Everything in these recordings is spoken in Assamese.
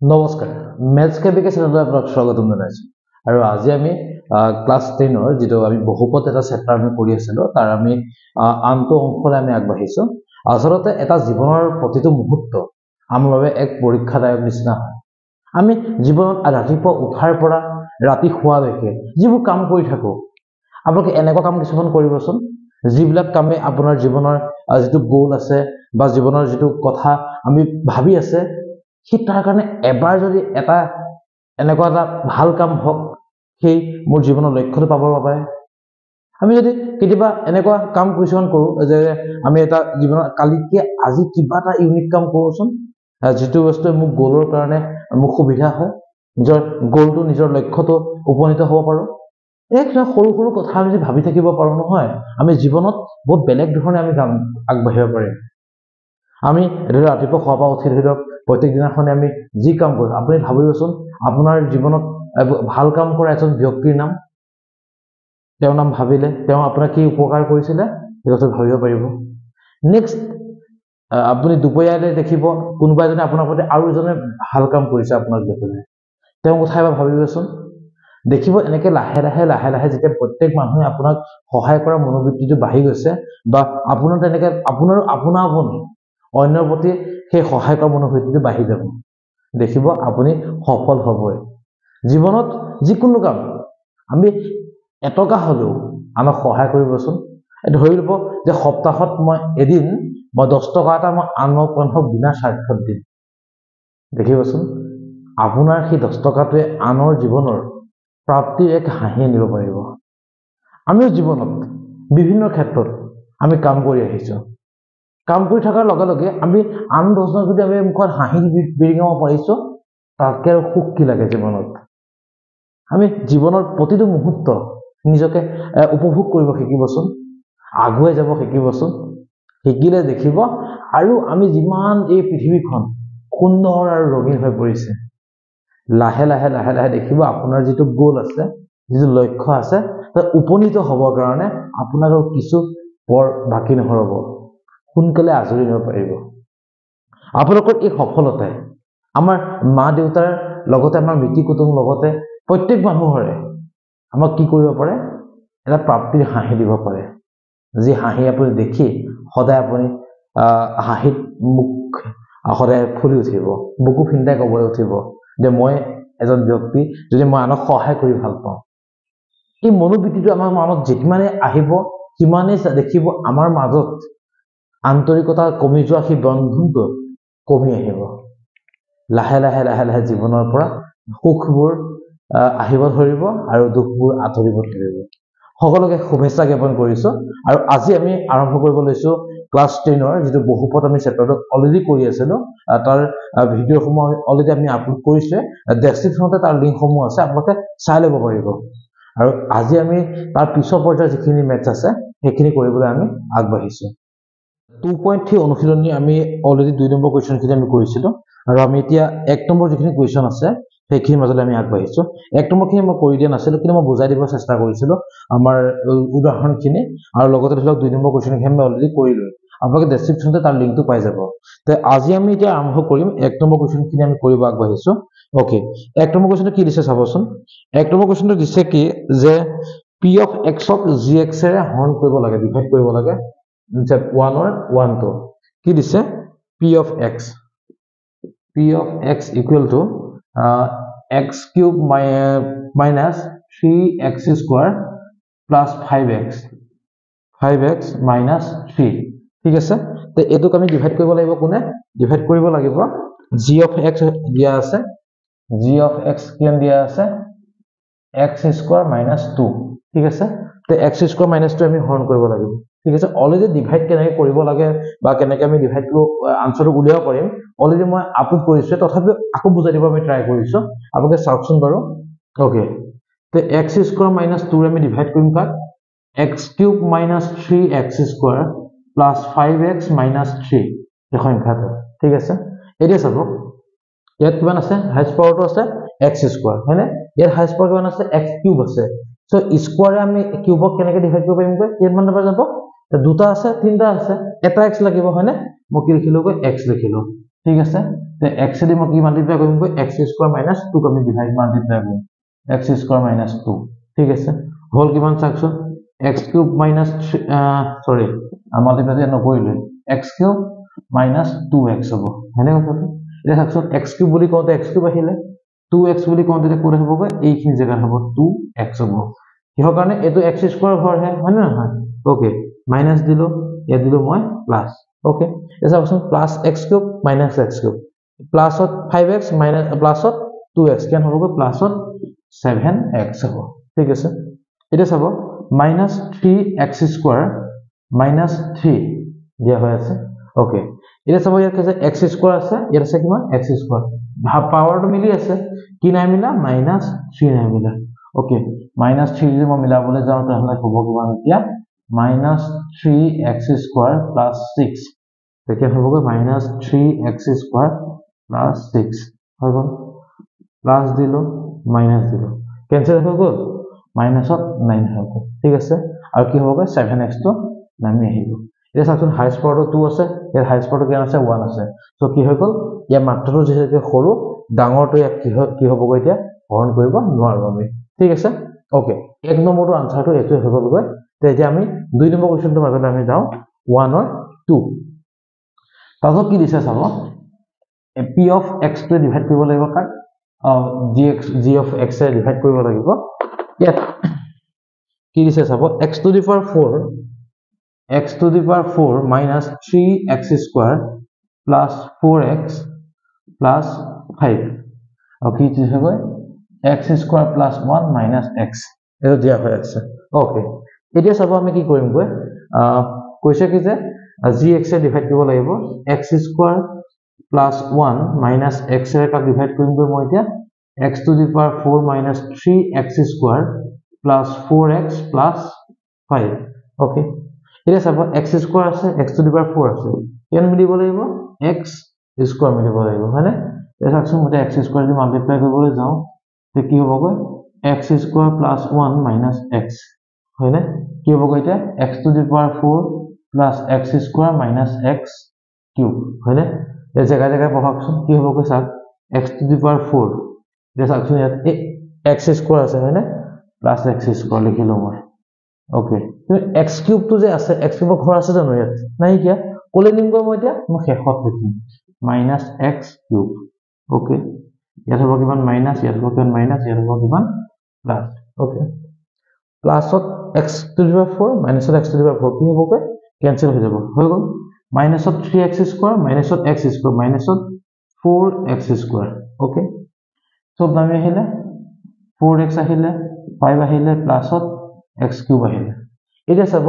নমস্কাৰ মেথছ কেবিকে চেনেললৈ আপোনাক স্বাগতম জনাইছো আৰু আজি আমি ক্লাছ 10ৰ যেটো আমি বহুপদ এটা চেপ্টাৰ আমি কৰি আছিলো তাৰ আমি আনটো অংশলৈ আমি আগবাঢ়িছো আসলতে এটা জীৱনৰ প্ৰতিটো মুহূৰ্ত আমাৰ বাবে এক পৰীক্ষাদায়ক নিচিনা হয় আমি জীৱনত ৰাতিপুৱা উঠাৰ পৰা ৰাতি শুৱালৈকে যিবোৰ কাম কৰি থাকো আপোনাক এনেকুৱা কাম কিছুমান কৰিবচোন যিবিলাক কামে আপোনাৰ জীৱনৰ যেটো গোল আছে বা জীৱনৰ যেটো কথা আমি ভাবি আছে কি তাৰ কাৰণে এবাৰ যদি এটা এনেকুৱা এটা ভাল কাম হক সেই মোৰ জীৱনৰ লক্ষ্যটো পাবৰ বাবে আমি যদি কেতিয়াবা এনেকুৱা কাম কিছুমান কৰো যে আমি এটা জীৱনৰ কালিকে আজি কিবা এটা ইউনিক কাম কৰোচোন যেটো বস্তু মোক গোলৰ কাৰণে মোক সুবিধা হয় নিজৰ গোলটো নিজৰ লক্ষ্যটো উপনীত হ'ব পাৰো এক সৰু সৰু কথা আমি যদি ভাবি থাকিব পাৰো নহয় আমি জীৱনত বহুত বেলেগ ধৰণে আমি কাম আগবাঢ়িব পাৰিম আমি ৰাতিপুৱা শুৱাৰ পৰা উঠি ধৰক প্ৰত্যেক দিনাখনে আমি যি কাম কৰো আপুনি ভাবিবচোন আপোনাৰ জীৱনত ভাল কাম কৰা এজন ব্যক্তিৰ নাম তেওঁৰ নাম ভাবিলে তেওঁ আপোনাক কি উপকাৰ কৰিছিল সেইটো ভাবিব পাৰিব নেক্সট আপুনি দুপৰীয়ালৈ দেখিব কোনোবা এজনে আপোনাৰ প্ৰতি আৰু এজনে ভাল কাম কৰিছে আপোনাক দেখুৱাই তেওঁ কথা এবাৰ ভাবিবচোন দেখিব এনেকৈ লাহে লাহে যেতিয়া প্ৰত্যেক মানুহে আপোনাক সহায় কৰা মনোবৃত্তিটো বাঢ়ি গৈছে বা আপোনাৰ তেনেকৈ আপোনাৰ আপোনা আপুনি অন্যৰ প্ৰতি সেই সহায় কৰা মনোবৃত্তিটো বাঢ়ি যাব দেখিব আপুনি সফল হ'বই জীৱনত যিকোনো কাম আমি এটকা হলেও আমাক সহায় কৰিবচোন ধৰি লব যে সপ্তাহত মই এদিন মই 10 টকা এটা মই আনক মানুহক বিনা স্বাৰ্থত দিম দেখিবচোন আপোনাৰ সেই 10 টকাটোৱে আনৰ জীৱনৰ প্ৰাপ্তিৰ এক হাঁহি আনিব পাৰিব আমিও জীৱনত বিভিন্ন ক্ষেত্ৰত আমি কাম কৰি আহিছো কাম কৰি থকাৰ লগে লগে আমি আন দহজন যদি আমি মুখত হাঁহি বিৰিঙাব পাৰিছো তাতকৈ সুখ কি লাগে জীৱনত আমি জীৱনৰ প্ৰতিটো মুহূৰ্ত নিজকে উপভোগ কৰিব শিকিবচোন আগুৱাই যাব শিকিবচোন শিকিলে দেখিব আৰু আমি যিমান এই পৃথিৱীখন সুন্দৰ আৰু ৰঙীন হৈ পৰিছে লাহে লাহে দেখিব আপোনাৰ যেটো গোল আছে যেটো লক্ষ্য আছে তাত উপনীত হ'বৰ কাৰণে আপোনাৰ কিছু পৰ বাকি নহৰব সোনকালে আজৰি হ'ব পাৰিব আপোনালোকৰ এই সফলতাই আমাৰ মা দেউতাৰ লগতে আমাৰ মিতি কুটুম লগতে প্ৰত্যেক মানুহৰে আমাক কি কৰিব পাৰে এটা প্ৰাপ্তিৰ হাঁহি দিব পাৰে যি হাঁহি আপুনি দেখি সদায় আপুনি হাঁহিত মুখ সদায় ফুলি উঠিব বুকু ফিন্দাই ক'বলৈ উঠিব যে মই এজন ব্যক্তি যদি মই আনক সহায় কৰি ভাল পাওঁ এই মনোবৃত্তিটো আমাৰ মনত যিমানে আহিব সিমানে দেখিব আমাৰ মাজত আন্তৰিকতা কমি যোৱা সেই বন্ধনটো কমি আহিব লাহে লাহে জীৱনৰ পৰা সুখবোৰ আহিব ধৰিব আৰু দুখবোৰ আঁতৰিব ধৰিব সকলোকে শুভেচ্ছা জ্ঞাপন কৰিছো আৰু আজি আমি আৰম্ভ কৰিব লৈছো ক্লাছ 10ৰ যেটো বহুপদ আমি চেপ্টাৰটো অলৰেডি কৰি আছিলো তাৰ ভিডিঅ'সমূহ অলৰেডি আমি আপলোড কৰিছে ডেসক্ৰিপচনতে তাৰ লিংকসমূহ আছে আপোনালোকে চাই ল'ব পাৰিব আৰু আজি আমি তাৰ পিছৰ পৰ্যায়ৰ যিখিনি মেথছ আছে সেইখিনি কৰিবলৈ আমি আগবাঢ়িছো 2.3 অনুশীলনী আমি অলৰেডি 2 নম্বৰ কোৱেশ্চনখিনি আমি কৰিছিলো আৰু আমি এতিয়া 1 নম্বৰ যিখিনি কোৱেশ্চন আছে সেইখিনি মাজলৈ আমি আগবাঢ়িছো 1 নম্বৰখিনি মই কৰি দিয়া নাছিলো কিন্তু মই বুজাই দিব চেষ্টা কৰিছিলো আমাৰ উদাহৰণখিনি আৰু লগতে ধৰক 2 নম্বৰ কোৱেশ্চনখিনি আমি অলৰেডি কৰিলো আপোনালোকে ডেসক্ৰিপচনতে তাৰ লিংকটো পাই যাব তে আজি আমি এতিয়া আৰম্ভ কৰিম 1 নম্বৰ কোৱেশ্চনখিনি আমি কৰিব আগবাঢ়িছো ওকে 1 নম্বৰ কোৱেশ্চনটো কি দিছে চাবচোন 1 নম্বৰ কোৱেশ্চনটো দিছে কি যে p of x ক gx এৰে হৰণ কৰিব লাগে ডিভাইড কৰিব লাগে 1 or 1 to কি দিছে p of x equal to x cube minus 3x square plus 5x minus 3 ঠিক আছে তে এটোক আমি ডিভাইড কৰিব লাগিব কোনে ডিভাইড কৰিব লাগিব g of x দিয়া আছে g of x কিমান দিয়া আছে x square minus 2 ঠিক আছে তে x square minus 2 আমি হৰণ কৰিব লাগিব ঠিক আছে অলৰেডি ডিভাইড কেনেকৈ কৰিব লাগে বা কেনেকৈ আমি ডিভাইডটো আনসাৰটো উলিয়াব পাৰিম অলৰেডি মই আপলোড কৰিছো তথাপি আকৌ বুজাই দিব আমি ট্ৰাই কৰিছো আপোনালোকে চাওকচোন বাৰু ওকে তে x square minus 2 আমি ডিভাইড কৰিম কাক x cube minus 3x square plus 5x minus 3 এই সংখ্যাটো ঠিক আছে এতিয়া চাব ইয়াত কিমান আছে হাইয়েস্ট পাৱাৰটো আছে x square হয়নে ইয়াৰ হাইয়েস্ট পাৱাৰ কিমান আছে x cube আছে সো স্কয়াৰে আমি কিউবক কেনেকৈ ডিভাইড কৰিব পাৰিম কয় কিমান নম্বৰ যাব দুটা আছে তিনটা আছে এটা x লাগিব হয়নে মই কি লিখিলো কয় x লিখিলো ঠিক আছে তে x দি মই কি মাল্টিপ্লাই কৰিম গৈ x স্কয়াৰ মাইনাস 2 ক আমি ডিভাইড মাল্টিপ্লাই কৰিম x স্কয়াৰ মাইনাস 2 ঠিক আছে হোল কিমান চাকছো x কিউব মাইনাস সৰি মাল্টিপ্লাই নকৰিলে x কিউব মাইনাস 2x হ'ব হয়নে কথাটো এটা চাকছো x কিউব বুলি কওঁতে x কিউব আহিলে 2x বুলি কওঁতে কোনে হ'ব গৈ এইখিনি জায়গা হ'ব 2x হ'ব কিহৰ কাৰণে এটো x স্কয়াৰ ঘৰ হে হয় না নহয় ওকে মাইনাস দিলো ইয়া দিলো মই প্লাস ওকে এটা option plus x cube minus x cube প্লাসত 5x মাইনাস প্লাসত 2x কেন হ'ব গৈ প্লাসত 7x হ'ব ঠিক আছে এটা চাব মাইনাস 3x স্কয়াৰ মাইনাস 3 দিয়া হৈ আছে ওকে এটা চাব ইয়াত আছে x স্কয়াৰ আছে ইয়াত আছে কিমান x স্কয়াৰ ভাগ পাৱাৰটো মিলি আছে কি নাই মিলা মাইনাস 3 নাই মিলা ওকে মাইনাস 3 যে মই মিলাবলৈ যাওঁ তাহলে হ'ব কিমান এতিয়া minus 3x square plus 6 देखिए हो गया minus 3x square plus 6 हो गया प्लस दिलो माइनस दिलो कैंसिल हो गया माइनस 9 हो गया ठीक है और কি হবে 7x তো নামি আহিব এটা সাকচোন হাইস্ট পাওয়ার 2 আছে এর হাইস্ট পাওয়ার কেন আছে 1 আছে সো কি হৈ গল ইয়া মাত্ৰাটো যেহেতু সৰু ডাঙৰটো ইয়াক কি হ'ব গৈ এতিয়া হৰণ কৰিব নোৱাৰো আমি ঠিক আছে ওকে এক নম্বৰটো আনসাৰটো এটো হৈ গল গৈ তে যে আমি দুই নম্বৰ কোৱেশ্চনটো মাজলৈ আমি যাও 1 or 2 তাতো কি দিছে চাব p of x টো ডিভাইড কৰিব লাগিব কাক g of x A divide কৰিব লাগিব ইয়াত কি দিছে চাব x to the power 4 minus 3x square plus 4x plus 5 और কি দিছে গৈ x square plus 1 minus x এটো দিয়া হৈ আছে ওকে এতিয়া চাব আমি কি কৰিম গৈ কৈছে কি যে gx এ ডিভাইড কৰিব লাগিব x square plus 1 minus x এ কা ডিভাইড কৰিম গৈ মই এতিয়া x to the power 4 minus 3x square plus 4x plus 5 okay এটা চাব x square আছে x to the power 4 আছে কেন মিলিব লাগিব x square মিলিব লাগিব হয়নে এটা সাকচোন মতে x square দি মাল্টিপ্লাই কৰিবলৈ যাও তে কি হ'ব গৈ x square plus 1 minus x হয়নে কি হ'ব গৈ এটা x to the power 4 plus x square minus x cube হয়নে এই জায়গা জায়গা পঢ়াকচোন কি হ'ব গৈ সাক x to the power 4 এটা সাকচোন ইয়াত x square আছে হয়নে plus x square লিখিলো মই ওকে x cube তো যে আছে x cube ঘৰ আছে জানো ইয়াত নাই কিয়া কোলে নিম গৈ মই এতিয়া মই শেষত লিখিম minus x cube ওকে ইয়াত হ'ব কিমান মাইনাস ইয়াত হ'ব কিমান মাইনাস ইয়াত হ'ব কিমান প্লাস ওকে প্লাসত x to the power 4 minus x to the power 4 কি হ'ব গৈ কেনসেল হৈ যাব হৈ গল minus 3x square minus x square minus 4x square okay সব নামি আহিলে 4x আহিলে 5 আহিলে প্লাসত x cube আহিলে এটা চাব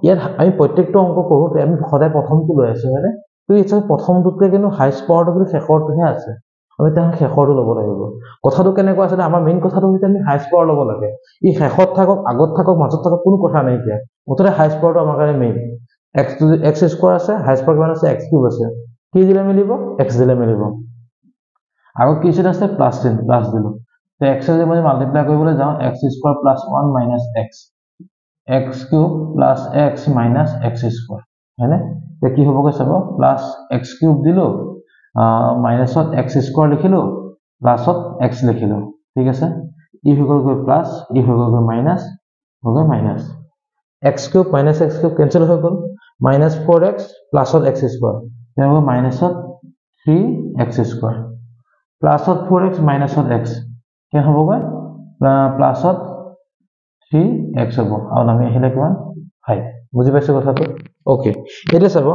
ইয়াত আমি প্ৰত্যেকটো অংক কৰোতে আমি সদায় প্ৰথমটো লৈ আছো হয়নে তো এটা প্ৰথমটোতে কিন্তু হাইস্ট পাৱাৰটো কিন্তু শেষৰটোহে আছে আমি তাৰ শেষৰটো ল'ব লাগিব কথাটো কেনেকুৱা আছে আমাৰ মেইন কথাটো হৈছে আমি হাইস্ট পাৱাৰ ল'ব লাগে ই শেষত থাকক আগত থাকক মাজত থাকক কোনো কথা নাই কিয়া মুঠতে হাইস্ট পাৱাৰটো আমাৰ কাৰণে মেইন x স্কয়াৰ আছে হাইস্ট পাৱাৰ কিমান আছে x কিউব আছে কি দিলে মিলিব x দিলে মিলিব আগত কি আছে প্লাস 10 প্লাস দিলো তো x এ মই মাল্টিপ্লাই কৰিবলৈ যাও x square plus 1 minus x x cube plus x minus x square হয়নে তে কি হ'ব গৈ চাব প্লাস x cube দিলো মাইনাস x square লিখিলো প্লাসত x লিখিলো ঠিক আছে ই হৈ গল গৈ প্লাস ই হৈ গল গৈ মাইনাস হৈ গল minus x cube minus x cube cancel হৈ গল minus 4x প্লাসত x square তেনে মাইনাসত 3x square প্লাসত 4x মাইনাসত x কেন হ'ব গৈ প্লাসত 3x হ'ব আৰু নামি আহিলে কিমান 5 বুজি পাইছে কথাটো ওকে এটা চাব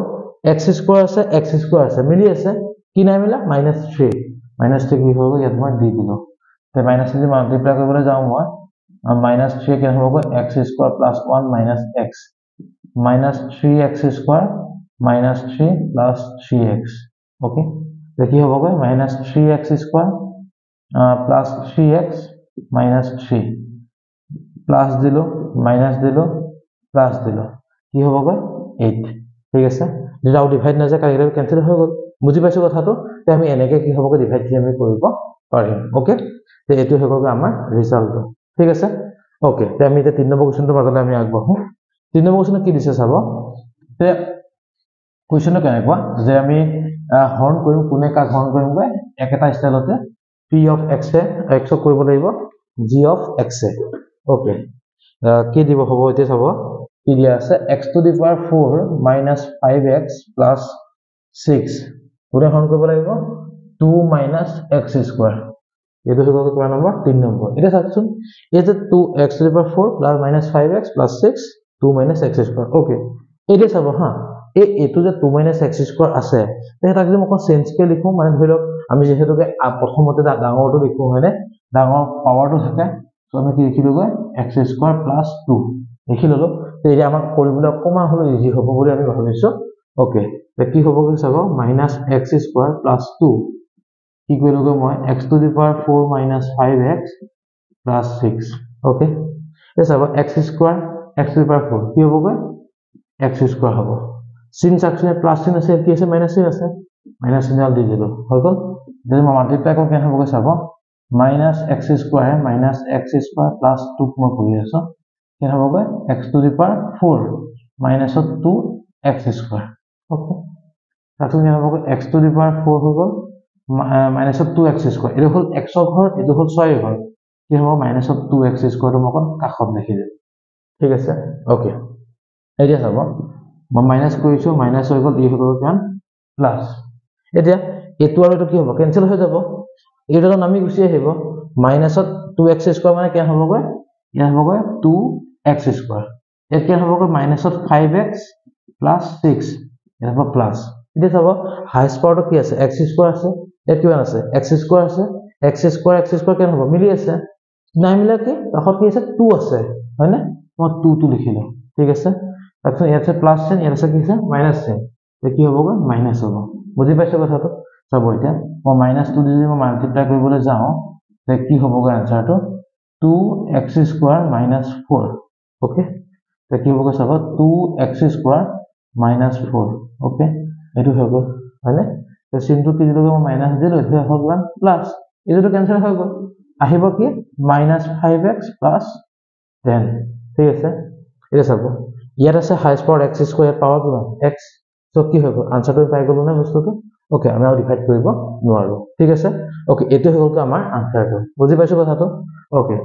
x স্কয়াৰ আছে x স্কয়াৰ আছে মিলি আছে কি নাই মিলা -3 কি হ'ব ইয়াত মই দি দিলো তে মাইনাস দি মাল্টিপ্লাই কৰিবলৈ যাও মই -3 কি হ'ব x square plus 1 minus x -3x square -3 plus 3x okay তে কি হ'ব -3x square plus 3x -3 plus দিলো মাইনাস দিলো প্লাস দিলো কি হ'ব গৈ 8 ঠিক আছে যেটাও ডিভাইড না যায় কাইলে ক্যান্সেল হৈ গল বুজি পাইছো কথাটো তে আমি এনেকে কি হ'ব গৈ ডিভাইড আমি কৰিব পাৰিম ওকে তে এটো হৈ গল আমাৰ ৰিজাল্ট ঠিক আছে ওকে তে আমি তে 3 নম্বৰ কোৱেশ্চনটো মাজলৈ আমি আগবঢ়ো 3 নম্বৰ কোৱেশ্চন কি দিছে চাব তে কোৱেশ্চনটো কেনেকুৱা যে আমি হৰ্ণ কৰিম কোনে কাক হৰ্ণ কৰিম গৈ একেটা ষ্টাইলতে p of x A x ক কৰিব লাগিব g of x A okay কি দিব হ'ব এতিয়া চাব কি দিয়া আছে x to the power 4 minus 5x plus 6 কোনে হৰ্ণ কৰিব লাগিব 2 minus x square এইটো হ'ব কিমান নম্বৰ 3 নম্বৰ এটা চাওকচোন এই যে 2x to the power 4 plus minus 5x plus 6 2 minus x square okay এটা চাব হা এইটো যে 2 minus x square আছে এটা যদি মই চেঞ্জ কে লিখো মানে ধৰি লওক আমি যেহেতুকে প্ৰথমতে ডাঙৰটো লিখো হয়নে ডাঙৰ পাৱাৰটো থাকে সো আমি কি লিখিলো গৈ x square plus 2 লিখি ললো তেতিয়া আমাক কৰিবলৈ অকমান হলো ইজি হ'ব বুলি আমি ভাবিছো ওকে তে কি হ'ব গৈ চাব minus x square plus 2 কি কৰিলো মই x to the power 4 minus 5x plus 6 okay এ চাব x square x to the power 4 কি হ'ব গৈ x square হ'ব sin সাকচনে প্লাস sin আছে কি আছে মাইনাস sin আছে মাইনাস sin আল দি দিলো হৈ গল যদি মই মাল্টিপ্লাই কৰো কি হ'ব গৈ চাব minus x square minus x square plus 2 মই কৰি আছো কি হ'ব গৈ x to the power 4 minus 2 x square okay তাতো কি হ'ব গৈ x to the power 4 হৈ গল minus 2 x square এটো হল x ৰ ঘৰ এটো হল 6 ৰ ঘৰ কি হ'ব minus 2 x square টো মই কাখত লিখি দিম ঠিক আছে ওকে এতিয়া চাব মই মাইনাস কৰিছো মাইনাস হৈ গল ই হৈ গল কিমান প্লাস এতিয়া এটো আৰু এটো কি হ'ব কেনসেল হৈ যাব এইটো নামি গুছি আহিব মাইনাসত 2x স্কয়ার মানে কি হ'ব গৈ ইয়া হ'ব গৈ 2x স্কয়ার এত কি হ'ব গৈ মাইনাসত 5x plus 6 এটা হ'ব প্লাস এতিয়া চাব হাইস্ট পাওয়াৰটো কি আছে x স্কয়ার আছে এত কিমান আছে x স্কয়ার আছে x স্কয়ার কেন হ'ব মিলি আছে নাই মিলা কি কাখত কি আছে 2 আছে হয় না মই 2 টো লিখিলো ঠিক আছে এখন ইয়াতে প্লাস চিন ইয়াতে কি আছে মাইনাস চিন তে কি হ'ব গৈ মাইনাস হ'ব বুজি পাইছো কথাটো চাব এতিয়া মই মাইনাস 2 যদি মই মাল্টিপ্লাই কৰিবলৈ যাও তে কি হ'ব গৈ আনসাৰটো 2x স্কয়ার minus 4 ওকে তে কি হ'ব গৈ চাব 2x স্কয়ার minus 4 ওকে এটো হৈ গল হয়নে তে চিনটো কি দিলো মই মাইনাস দিলো এটা হ'ল গৈ প্লাস এটো ক্যান্সেল হৈ গল আহিব কি -5x plus 10 ঠিক আছে এটা চাব ইয়াত আছে হাইস্ট পাওয়ার x স্কয়ার পাওয়ার কিমান x সো কি হ'ব আনসারটো পাই গলো না বস্তুটো ওকে আমি আৰু ডিভাইড কৰিব নোৱাৰো ঠিক আছে ওকে এটো হৈ গল আমাৰ আনসাৰটো বুজি পাইছো কথাটো ওকে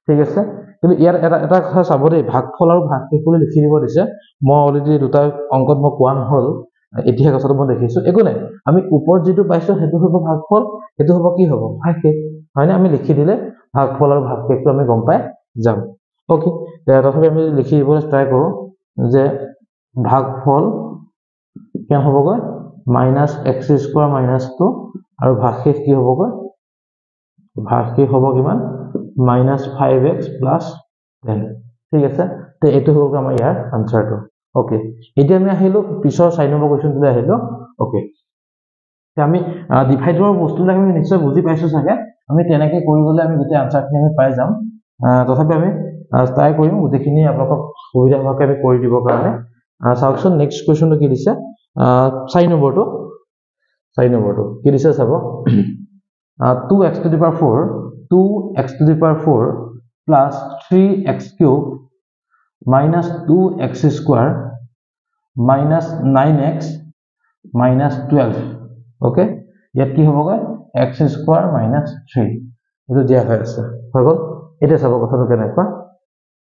ঠিক আছে কিন্তু ইয়াৰ এটা কথা চাব দেই ভাগফল আৰু ভাগশেষ লিখি দিব দিছে মই অলৰেডি দুটা অংকত মই কোৱা নহল এতিয়া কথাটো মই দেখিছো একো নাই আমি ওপৰত যেটো পাইছো হেতু হ'ব ভাগফল হেতু হ'ব কি হ'ব ভাগশেষ হয়নে আমি লিখি দিলে ভাগফল আৰু ভাগশেষটো আমি গম পাই যাম ওকে তথাপি আমি লিখি দিবলৈ ট্রাই কৰো যে ভাগফল কেন হ'ব গৈ -x স্কয়াৰ -2 আৰু ভাগশেষ কি হ'ব গৈ ভাগশেষ হ'ব কিমান -5x plus 10 ঠিক আছে তে এটো হ'ব আমাৰ ইয়াৰ আনসাৰটো ওকে এতিয়া আমি আহিলো পিছৰ 4 নম্বৰ কোৱেশ্চনটো আহিলো ওকে তে আমি ডিভাইডৰ বস্তুবিলাক আমি নিশ্চয় বুজি পাইছো চাগে আমি তেনেকৈ কৰি গলে আমি গোটেই আনসাৰখিনি আমি পাই যাম তথাপি আমি ট্ৰাই কৰিম গোটেইখিনি আপোনাক সুবিধা হোৱাকৈ আমি কৰি দিব কাৰণে চাওকচোন নেক্সট কোৱেশ্চনটো কি দিছে 4 নম্বৰটো কি দিছে চাব 2x to the power 4 plus 3x cube minus 2x square minus 9x minus 12 okay ইয়াত কি হ'ব গৈ x square minus 3 এটো দিয়া হৈ আছে হৈ গল এটা চাব কথাটো কেনেকুৱা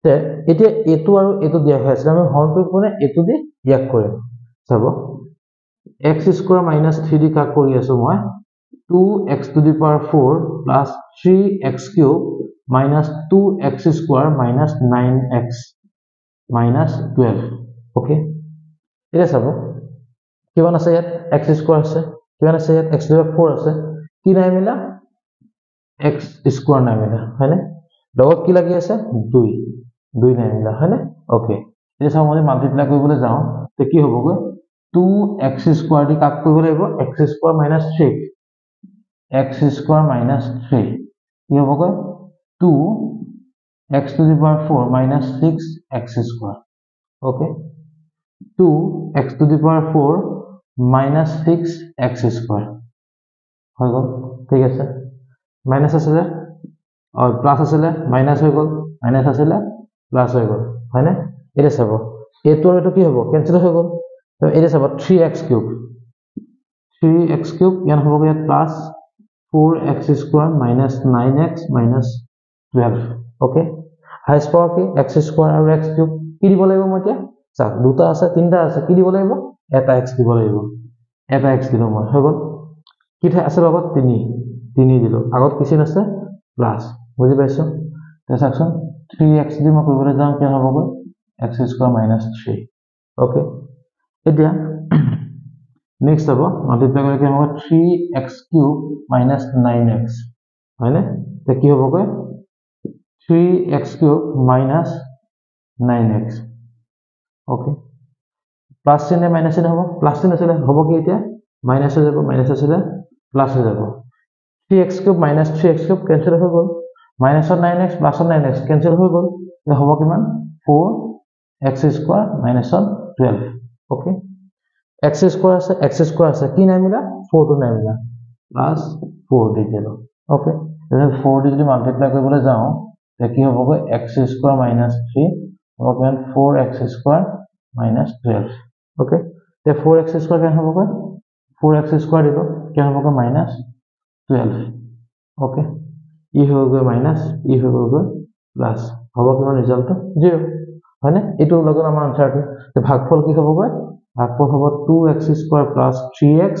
তে এতিয়া এটো আৰু এটো দিয়া হৈ আছে আমি হৰণ কৰি কোনে এটো দি ইয়াক কৰিম চাব x square minus 3 দি কাক কৰি আছো মই 2x to the power 4 plus 3x cube minus 2x square minus 9x minus 12 okay এটা চাব কিমান আছে ইয়াত x square আছে কিমান আছে ইয়াত x to the power 4 আছে কি নাই মিলা x square নাই মিলা হয়নে লগত কি লাগি আছে 2 নাই মিলা হয়নে ওকে এটা চাব মই মাল্টিপ্লাই কৰিবলৈ যাও তে কি হ'ব গৈ 2x square দি কাক কৰিব লাগিব x square minus 3 x square minus 3 কি হ'ব গৈ 2x to the power 4 minus 6x square okay 2x to the power 4 minus 6x square হৈ গল ঠিক আছে মাইনাস আছে और प्लस আছে মাইনাস হৈ গল মাইনাস আছে প্লাস হৈ গল হয়নে এটা চাব এটো কি হ'ব কেনসেল হৈ গল তো এটা চাব 3x cube 3x cube ইয়ান হ'ব ইয়াত plus 4x square minus 9x minus 12 okay highest power কি x square আৰু x cube কি দিব লাগিব মই এতিয়া চাওক দুটা আছে তিনটা আছে কি দিব লাগিব এটা x দিব লাগিব এটা x দিলো মই হৈ গল কি আছে লগত 3 দিলো আগত কি চিন আছে প্লাস বুজি পাইছো তে চাওকচোন 3x দি মই কৰিবলৈ যাম কি হ'ব গৈ x square minus 3 ওকে এতিয়া next হ'ব multiply কৰিলে কি হ'ব 3x cube minus 9x হয়নে তে কি হ'ব গৈ 3x cube minus 9x okay plus চিনে minus চিনে হ'ব plus চিনে আছে হ'ব কি এতিয়া minus হৈ যাব minus আছে plus হৈ যাব 3x cube minus 3x cube cancel হৈ গ'ল minus 9x plus 9x cancel হৈ গ'ল তে হ'ব কিমান 4x square minus 12 okay x square আছে কি নাই মিলা 4 to নাই মিলা plus 4 দি দিলো okay then 4 দি যদি মাল্টিপ্লাই কৰিবলৈ যাও তে কি হ'ব গৈ x square minus 3 হ'ব কিমান 4x square minus 12 okay তে 4x square কেন হ'ব গৈ 4x square দিলো কেন হ'ব গৈ minus 12 okay ই হৈ গৈ minus ই হৈ গৈ plus হ'ব কিমান ৰিজাল্ট 0 হয়নে এটো লগত আমাৰ আনসাৰটো তে ভাগফল কি হ'ব গৈ ভাগফল হ'ব 2x square plus 3x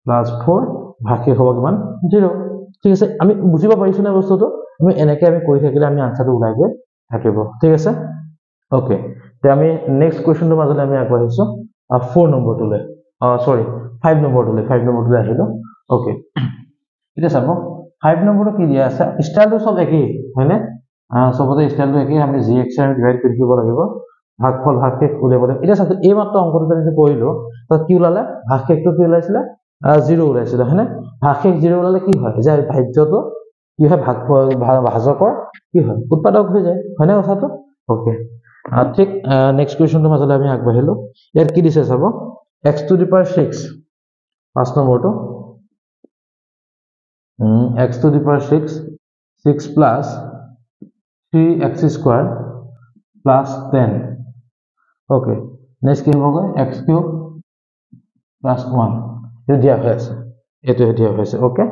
plus 4 ভাগকে হ'ব কিমান 0 ঠিক আছে আমি বুজিব পাৰিছো না বস্তুটো আমি এনেকৈ আমি কৰি থাকিলে আমি আনসাৰটো ওলাই গৈ থাকিব ঠিক আছে ওকে তে আমি নেক্সট কোৱেশ্চনটো মাজলৈ আমি আগবাঢ়িছো 4 নম্বৰটোলৈ সৰি 5 নম্বৰটোলৈ আহিলো ওকে এটা চাব 5 নম্বৰটো কি দিয়া আছে স্টাইলটো সব একেই হয়নে সবতে স্টাইলটো একেই আমি gx আৰু ডিভাইড কৰি দিব লাগিব ভাগফল ভাগকে উলিয়াবলৈ এটা চাওক এই মাত্ৰ অংকটো যে কৰিলো তাত কি ওলালে ভাগকেটো কি ওলাইছিল 0 ওলাইছিল হয়নে ভাগকে 0 ওলালে কি হয় যে ভাজ্যটো কি হয় ভাজকৰ কি হয় উৎপাদক হৈ যায় হয়নে কথাটো ওকে ঠিক নেক্সট কোৱেশ্চনটো মাজলৈ আমি আগবাঢ়িলো ইয়াত কি দিছে চাব x to the power 6 5 নম্বৰটো x to the power 6 plus 3x square plus 10 okay next কি হ'ব x cube plus 1 এটা দিয়া হৈ আছে এটো দিয়া হৈ আছে ওকে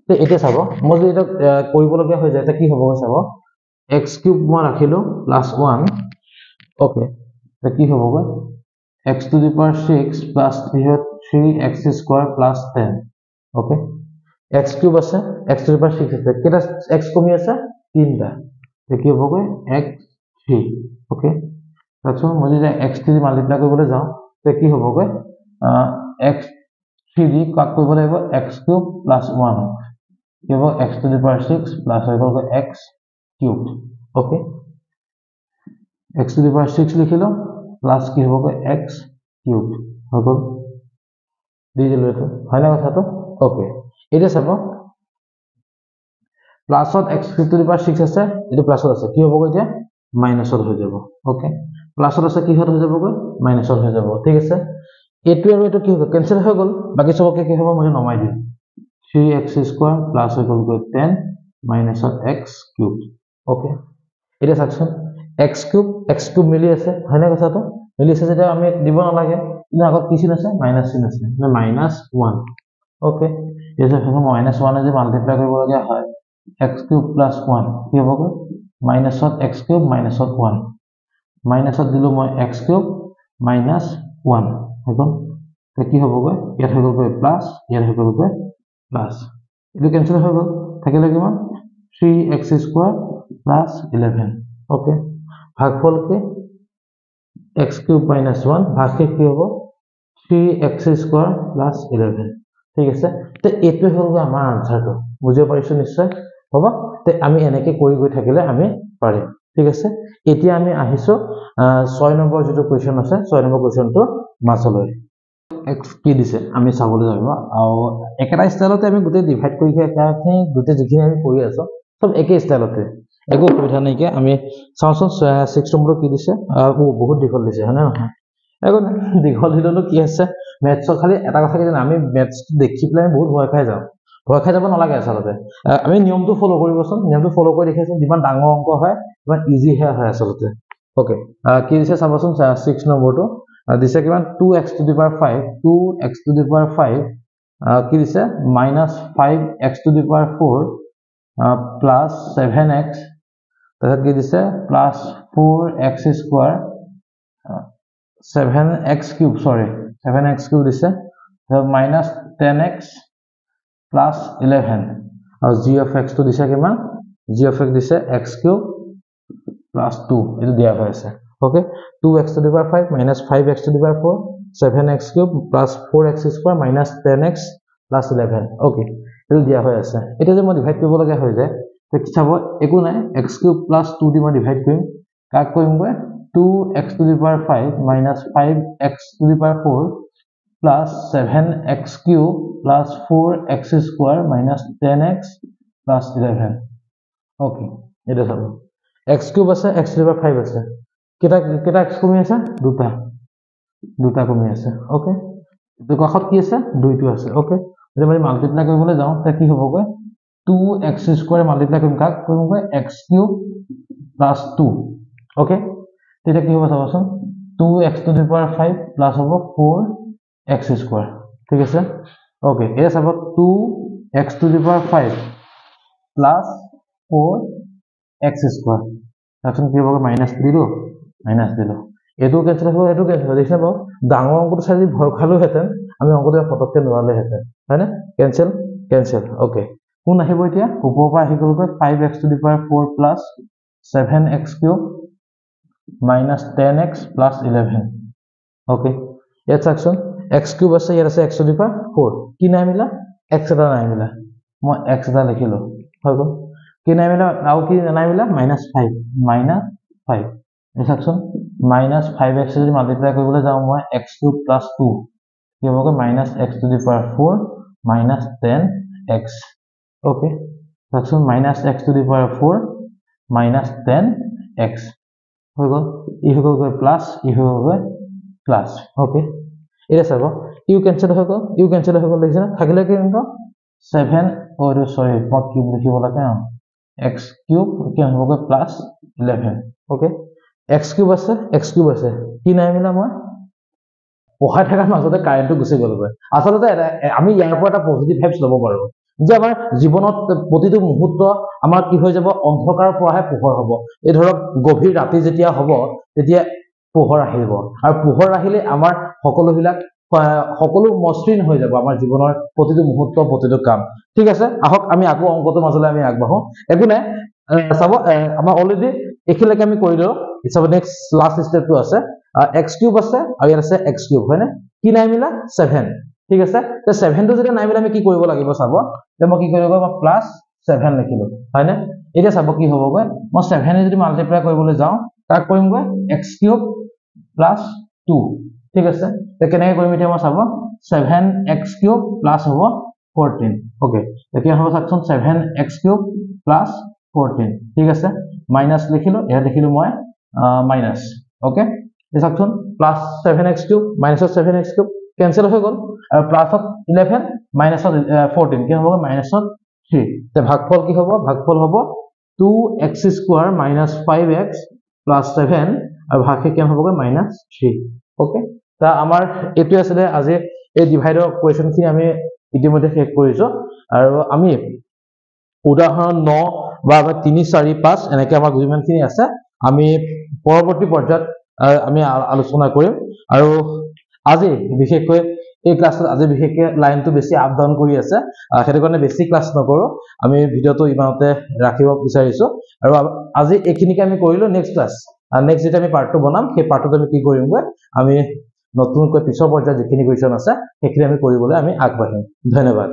তে এতিয়া চাব মই যদি এটা কৰিব লগা হৈ যায় তে কি হ'ব চাব x cube মই ৰাখিলো plus 1 okay তে কি হ'ব x to the power 6 plus 3x square plus 10 okay x cube আছে x to the power 6 আছে কেটা x কমি আছে 3টা তে কি হ'ব x 3 okay তাতো মই যদি x দি মাল্টিপ্লাই কৰিবলৈ যাও তে কি হ'ব x 3 দি কাট কৰিব লাগিব x cube plus 1 কি হ'ব x to the power 6 plus হৈ গ'ল x cube okay x to the power 6 লিখিলো প্লাস কি হ'ব x cube হৈ গ'ল দি দিলো এটো হয় না কথাটো ওকে এটা চাব প্লাসত x to the power 6 আছে এটো প্লাসত আছে কি হ'ব এতিয়া মাইনাসত হৈ যাব ওকে প্লাসত আছে কি হৈ যাব মাইনাসত হৈ যাব ঠিক আছে এটো আৰু এটো কি হ'ব ক্যান্সেল হৈ গ'ল বাকি সবকে কি হ'ব মই নমাই দিম 3x square plus হৈ গ'ল 10 minus x cube ওকে এটা সাকশন x cube মিলি আছে হয় না কথাটো মিলি আছে যেটা আমি দিব না লাগে কিন্তু আগত কি চিন আছে মাইনাস চিন আছে মানে -1 ওকে এসে ফেমো -1 এ যে মাল্টিপ্লাই কৰিব লগা হয় x cube plus 1 কি হ'ব minus of x cube minus of 1 minus of দিলো মই x cube minus 1 এখন তে কি হ'ব ইয়াত হৈ গ'ল প্লাস ইয়াত হৈ গ'ল প্লাস এটো ক্যান্সেল হৈ গ'ল থাকিলে কিমান 3x square plus 11 ওকে ভাগফল কি x cube minus 1 ভাগকে কি হ'ব 3x square plus 11 ঠিক আছে তে এটো হ'ল আমাৰ আনসাৰটো বুজি পাইছো নিশ্চয় হ'ব তে আমি এনেকৈ কৰি গৈ থাকিলে আমি পাৰিম ঠিক আছে এতিয়া আমি আহিছো 6 নম্বৰ যেটো কোৱেশ্চন আছে 6 নম্বৰ কোৱেশ্চনটো মাছলৈ x কি দিছে আমি চাবলৈ যাব আৰু একেটা ষ্টাইলতে আমি গোটে ডিভাইড কৰি একাখিনি গোটে যিখিনি আমি কৰি আছো সব একে ষ্টাইলতে একো অসুবিধা নাই কি আমি চাওঁচোন 6 নম্বৰ কি দিছে বহুত দীঘল দিছে হয় না নহয় এখন দীঘল দিলনো কি আছে মেথছৰ খালি এটা কথা কি জানা আমি মেথছ দেখি পেলাই বহুত ভয় খাই যাব নালাগে আচলতে আমি নিয়মটো ফলো কৰিবচোন নিয়মটো ফলো কৰি দেখাইছো যিমান ডাঙৰ অংক হয় ইমান ইজি হয় আচলতে ওকে কি দিছে চাবচোন 6 নম্বৰটো দিছে কিমান 2x to the power 5 2x to the power 5 কি দিছে -5x to the power 4 plus 7x তাৰপিছত কি দিছে plus 4x square 7x cube sorry 7x cube দিছে minus 10x plus 11 আৰু g of x to দিছে কিমান g of x দিছে x cube plus 2 এটো দিয়া হৈ আছে okay 2x to the power 5 minus 5x to the power 4 7x cube plus 4x square minus 10x plus 11 okay এটো দিয়া হৈ আছে এটা যে মই ডিভাইড কৰিব লগা হৈ যায় তো কি চাব একো নাই x cube plus 2 দি মই ডিভাইড কৰিম কাক কৰিম গৈ 2x to the power 5 minus 5x to the power 4 plus 7x cube plus 4x square minus 10x plus 11 okay এটা চাব x cube আছে x to the power 5 আছে কেটা x কমি আছে দুটা কমি আছে okay তো কাখত কি আছে দুইটো আছে okay যদি মই মাল্টিপ্লাই কৰিবলৈ যাও তে কি হ'ব গৈ 2x square মাল্টিপ্লাই কৰিম কাক কৰিম গৈ x cube plus 2 okay তেতিয়া কি হ'ব চাবচোন 2x to the power 5 plus হ'ব 4x square ঠিক আছে okay এটা চাব 2x to the power 5 plus 4x square তাকন কি হ'ব মাইনাস দিলো এটো কেনসেল হ'ব এটো কেনসেল দেখিছা বাও ডাঙৰ অংকটো চাই ভয় খালো হেতেন আমি অংকটো ফটককে নোৱালে হেতেন হয়নে কেনসেল okay কোন আহিব এতিয়া ওপৰৰ পৰা আহি গ'ল 5x to the power 4 plus 7x cube minus 10x plus 11 okay ইয়াত চাকচোন x cube আছে ইয়াত আছে x to the power 4 কি নাই মিলা x এটা নাই মিলা মই x এটা লিখিলো হৈ গ'ল কি নাই মিলা আৰু কি নাই মিলা -5 এই চাকচোন -5x যদি মাল্টিপ্লাই কৰিবলৈ যাও মই x cube plus 2 কি হ'ব -x to the power 4 minus 10x okay চাকচোন -x to the power 4 minus 10x হৈ গ'ল ই হৈ গ'ল প্লাস ই হৈ গ'ল প্লাস okay এটা চাব ইউ কেনসেল হৈ গ'ল দেখিছা থাকিলে কি হ'ব 7 or sorry মই কি লিখিব লাগে x cube কি হ'ব প্লাস 11 okay x cube আছে কি নাই মিলা মই পঢ়াই থাকাৰ মাজতে কাৰেন্টটো গুছি গ'ল আসলতে আমি ইয়াৰ পৰা এটা পজিটিভ ভাইবছ ল'ব পাৰো যে আমাৰ জীৱনত প্ৰতিটো মুহূৰ্ত আমাৰ কি হৈ যাব অন্ধকাৰৰ পৰাহে পোহৰ হ'ব এই ধৰক গভীৰ ৰাতি যেতিয়া হ'ব তেতিয়া পোহৰ আহিব আৰু পোহৰ আহিলে আমাৰ সকলো মসৃণ হৈ যাব আমাৰ জীৱনৰ প্ৰতিটো মুহূৰ্ত প্ৰতিটো কাম ঠিক আছে আহক আমি আকৌ অংকটো মাজলৈ আমি আগবাঢ়ো একো নাই চাব আমাৰ অলৰেডি এখিলৈকে আমি কৰিলো ইটস নেক্সট লাষ্ট স্টেপটো আছে x cube আছে আৰু ইয়াত আছে x cube হয়নে কি নাই মিলা 7 ঠিক আছে তে 7 টো যদি নাই মিলা আমি কি কৰিব লাগিব চাব তে মই কি কৰিব মই প্লাস 7 লিখিলো হয়নে এটা চাব কি হ'ব গৈ মই 7 যদি মাল্টিপ্লাই কৰিবলৈ যাও তাক কৰিম গৈ x cube plus 2 ঠিক আছে তে কেনেকৈ কৰিম এতিয়া মই চাব 7x cube plus হ'ব 14 ওকে এতিয়া হ'ব চাকচোন 7x cube plus 14 ঠিক আছে মাইনাস লিখিলো এয়া লিখিলো মই মাইনাস ওকে এই চাকচোন plus 7x cube minus 7x cube cancel হৈ গ'ল আৰু প্লাস 11 minus 14 কি হ'ব minus 3 তে ভাগফল কি হ'ব ভাগফল হ'ব 2x square minus 5x plus 7 আৰু ভাগফল কি হ'ব -3 ওকে তা আমাৰ এটো আছে আজি এই ডিভাইডৰ কোৱেশ্চনখিনি আমি ইতিমধ্যে শেষ কৰিছো আৰু আমি উদাহৰণ 9 বা 3 4 5 এনেকৈ আমাৰ যিমানখিনি আছে আমি পৰৱৰ্তী পৰ্যায়ত আমি আলোচনা কৰিম আৰু আজি বিশেষকৈ এই ক্লাছত আজি বিশেষকৈ লাইনটো বেছি আপ ডাউন কৰি আছে হেতু কাৰণে বেছি ক্লাছ নকৰো আমি ভিডিওটো ইমানতে ৰাখিব বিচাৰিছো আৰু আজি এইখিনিকে আমি কৰিলো নেক্সট ক্লাছ নেক্সট যেটা আমি পাৰ্ট 2 বনাম সেই পাৰ্টটো আমি কি কৰিম আমি নতুনকৈ পিছৰ পৰ্যায়ত যিখিনি কুৱেশ্চন আছে সেইখিনি আমি কৰিবলৈ আমি আগবাঢ়িম ধন্যবাদ